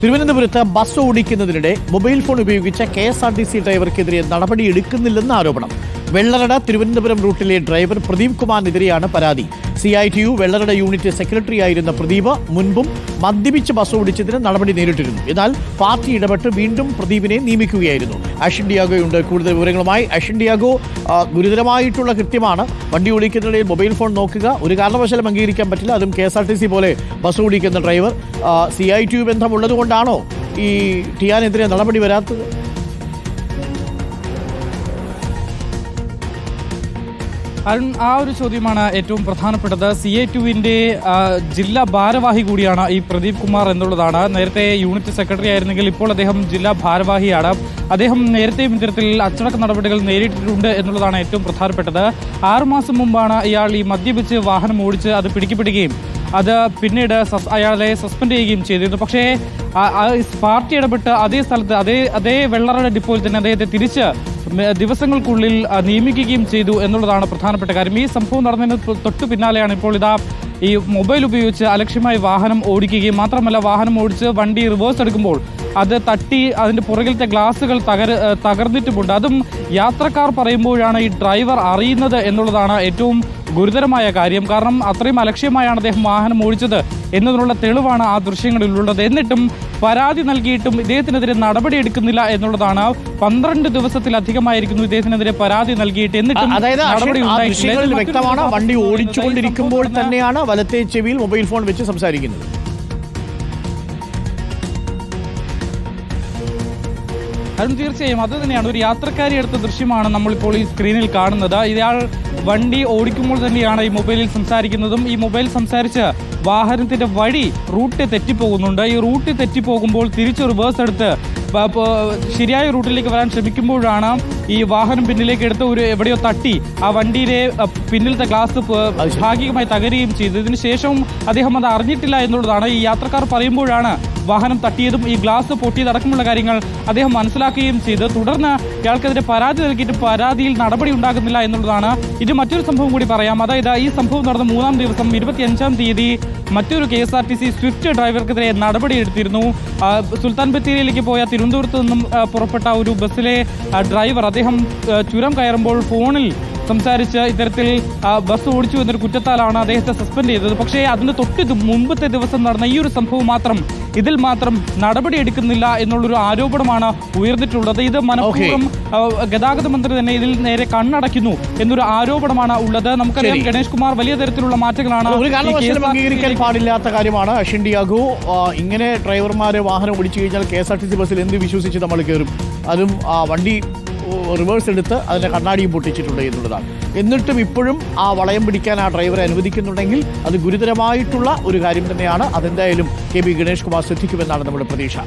തിരുവനന്തപുരത്ത് bus ഓടിക്കുന്നതിനിടെ mobile phone ഉപയോഗിച്ച KSRTC ഡ്രൈവർക്കെതിരെ നടപടിയെടുക്കുന്നില്ലെന്ന് ആരോപണം. വെള്ളറട തിരുവനന്തപുരം റൂട്ടിലെ ഡ്രൈവർ പ്രദീപ് കുമാറിനെതിരെയാണ് പരാതി. CITU വെള്ളറട യൂണിറ്റ് സെക്രട്ടറിയായിരുന്ന പ്രദീപ് മുൻപും മദ്യപിച്ച് ബസ് ഓടിച്ചതിന് നടപടി നേരിട്ടിരുന്നു. എന്നാൽ പാർട്ടി ഇടപെട്ട് വീണ്ടും പ്രദീപിനെ നിയമിക്കുകയായിരുന്നു. അശ്വിൻ ഡിയാഗോയുണ്ട് കൂടുതൽ വിവരങ്ങളുമായി. അശ്വിൻ ഡിയാഗോ, ഗുരുതരമായിട്ടുള്ള കൃത്യമാണ്. വണ്ടി ഓടിക്കുന്നതിനിടയിൽ മൊബൈൽ ഫോൺ നോക്കുക ഒരു കാരണവശാലും അംഗീകരിക്കാൻ പറ്റില്ല. അതും KSRTC പോലെ ബസ് ഓടിക്കുന്ന ഡ്രൈവർ. CITU ബന്ധമുള്ളത് കൊണ്ടാണോ ഈ ടിയാനെതിരെ നടപടി വരാത്തത്? അരുൺ, ആ ഒരു ചോദ്യമാണ് ഏറ്റവും പ്രധാനപ്പെട്ടത്. CITUവിൻ്റെ ജില്ലാ ഭാരവാഹി കൂടിയാണ് ഈ പ്രദീപ് കുമാർ എന്നുള്ളതാണ്. നേരത്തെ യൂണിറ്റ് സെക്രട്ടറി ആയിരുന്നെങ്കിൽ ഇപ്പോൾ അദ്ദേഹം ജില്ലാ ഭാരവാഹിയാണ്. അദ്ദേഹം നേരത്തെയും ഇത്തരത്തിൽ അച്ചടക്ക നടപടികൾ നേരിട്ടിട്ടുണ്ട് എന്നുള്ളതാണ് ഏറ്റവും പ്രധാനപ്പെട്ടത്. 6 മാസം മുമ്പാണ് ഇയാൾ ഈ മദ്യപിച്ച് വാഹനം ഓടിച്ച് അത് പിടിക്കപ്പെടുകയും അത് പിന്നീട് അയാളെ സസ്പെൻഡ് ചെയ്യുകയും ചെയ്തിരുന്നു. പക്ഷേ പാർട്ടി ഇടപെട്ട് അതേ സ്ഥലത്ത് അതേ വെള്ളറട ഡിപ്പോയിൽ തന്നെ അദ്ദേഹത്തെ തിരിച്ച് ദിവസങ്ങൾക്കുള്ളിൽ നിയമിക്കുകയും ചെയ്തു എന്നുള്ളതാണ് പ്രധാനപ്പെട്ട കാര്യം. ഈ സംഭവം നടന്നതിന് തൊട്ടു പിന്നാലെയാണ് ഇപ്പോൾ ഈ മൊബൈൽ ഉപയോഗിച്ച് അലക്ഷ്യമായി വാഹനം ഓടിക്കുകയും മാത്രമല്ല വാഹനം ഓടിച്ച് വണ്ടി റിവേഴ്സ് എടുക്കുമ്പോൾ അത് തട്ടി അതിൻ്റെ പുറകിലത്തെ ഗ്ലാസുകൾ തകർന്നിട്ടുമുണ്ട്. അതും യാത്രക്കാർ പറയുമ്പോഴാണ് ഈ ഡ്രൈവർ അറിയുന്നത് എന്നുള്ളതാണ് ഏറ്റവും ഗുരുതരമായ കാര്യം. കാരണം അത്രയും അലക്ഷ്യമായാണ് അദ്ദേഹം വാഹനം ഓടിച്ചത് എന്നതിനുള്ള തെളിവാണ് ആ ദൃശ്യങ്ങളിലുള്ളത്. എന്നിട്ടും പരാതി നൽകിയിട്ടും ഇദ്ദേഹത്തിനെതിരെ നടപടി എടുക്കുന്നില്ല എന്നുള്ളതാണ്. 12 ദിവസത്തിലധികമായിരിക്കുന്നു ഇദ്ദേഹത്തിനെതിരെ പരാതി നൽകിയിട്ട്, എന്നിട്ടും നടപടി ഉണ്ടായിട്ടില്ല. വ്യക്തമാണ്, വണ്ടി ഓടിച്ചുകൊണ്ടിരിക്കുമ്പോൾ തന്നെയാണ് വലത്തെ ചെവിയിൽ മൊബൈൽ ഫോൺ വെച്ച് സംസാരിക്കുന്നത്. അതും തീർച്ചയായും അത് തന്നെയാണ്. ഒരു യാത്രക്കാരി എടുത്ത ദൃശ്യമാണ് നമ്മളിപ്പോൾ ഈ സ്ക്രീനിൽ കാണുന്നത്. ഇയാൾ വണ്ടി ഓടിക്കുമ്പോൾ തന്നെയാണ് ഈ മൊബൈലിൽ സംസാരിക്കുന്നതും. ഈ മൊബൈൽ സംസാരിച്ച് വാഹനത്തിന്റെ റൂട്ട് തെറ്റിപ്പോകുന്നുണ്ട്. ഈ റൂട്ട് തെറ്റിപ്പോകുമ്പോൾ തിരിച്ച് റിവേഴ്സ് എടുത്ത് ശരിയായ റൂട്ടിലേക്ക് വരാൻ ശ്രമിക്കുമ്പോഴാണ് ഈ വാഹനം പിന്നിലേക്ക് എടുത്ത് എവിടെയോ തട്ടി ആ വണ്ടിയിലെ പിന്നിലത്തെ ഗ്ലാസ് ഭാഗികമായി തകരുകയും ചെയ്തു. ഇതിനു ശേഷവും അദ്ദേഹം അത് അറിഞ്ഞിട്ടില്ല എന്നുള്ളതാണ്. ഈ യാത്രക്കാർ പറയുമ്പോഴാണ് വാഹനം തട്ടിയതും ഈ ഗ്ലാസ് പൊട്ടിയതടക്കമുള്ള കാര്യങ്ങൾ അദ്ദേഹം മനസ്സിലാക്കുകയും ചെയ്ത് തുടർന്ന് ഇയാൾക്കെതിരെ പരാതി നൽകിയിട്ട് പരാതിയിൽ നടപടി ഉണ്ടാകുന്നില്ല എന്നുള്ളതാണ്. ഇത് മറ്റൊരു സംഭവം കൂടി പറയാം. അതായത് ഈ സംഭവം നടന്ന 3-ാം ദിവസം 25-ാം തീയതി മറ്റൊരു KSRTC സ്വിഫ്റ്റ് ഡ്രൈവർക്കെതിരെ നടപടിയെടുത്തിരുന്നു. സുൽത്താൻ ബത്തേരിയിലേക്ക് പോയ തിരുവനന്തപുരത്ത് നിന്നും പുറപ്പെട്ട ഒരു ബസ്സിലെ ഡ്രൈവർ അദ്ദേഹം ചുരം കയറുമ്പോൾ ഫോണിൽ സംസാരിച്ച് ഇത്തരത്തിൽ ബസ് ഓടിച്ചു എന്നൊരു കുറ്റത്താലാണ് അദ്ദേഹത്തെ സസ്പെൻഡ് ചെയ്തത്. പക്ഷേ അതിന് മുമ്പത്തെ ദിവസം നടന്ന ഈ ഒരു സംഭവം ഇതിൽ മാത്രം നടപടി എടുക്കുന്നില്ല എന്നുള്ളൊരു ആരോപണമാണ് ഉയർന്നിട്ടുള്ളത്. ഇത് മനഃപൂർവ്വം ഗതാഗത മന്ത്രി തന്നെ ഇതിൽ നേരെ കണ്ണടയ്ക്കുന്നു എന്നൊരു ആരോപണമാണ് ഉള്ളത്. നമുക്കറിയാം ഗണേഷ് കുമാർ വലിയ തരത്തിലുള്ള മാറ്റങ്ങളാണ് അംഗീകരിക്കാൻ പാടില്ലാത്ത കാര്യമാണ്. അശ്വിൻ ഡിയാഗോ, ഇങ്ങനെ ഡ്രൈവർമാരെ വാഹനം ഓടിച്ചു കഴിഞ്ഞാൽ KSRTC ബസ്സിൽ എന്ത് വിശ്വസിച്ച് നമ്മൾ കയറും? അതും വണ്ടി റിവേഴ്സ് എടുത്ത് അതിൻ്റെ കണ്ണാടിയും പൊട്ടിച്ചിട്ടുണ്ട് എന്നുള്ളതാണ്. എന്നിട്ടും ഇപ്പോഴും ആ വളയം പിടിക്കാൻ ആ ഡ്രൈവറെ അനുവദിക്കുന്നുണ്ടെങ്കിൽ അത് ഗുരുതരമായിട്ടുള്ള ഒരു കാര്യം തന്നെയാണ്. അതെന്തായാലും KB ഗണേഷ് കുമാർ ശ്രദ്ധിക്കുമെന്നാണ് നമ്മുടെ പ്രതീക്ഷ.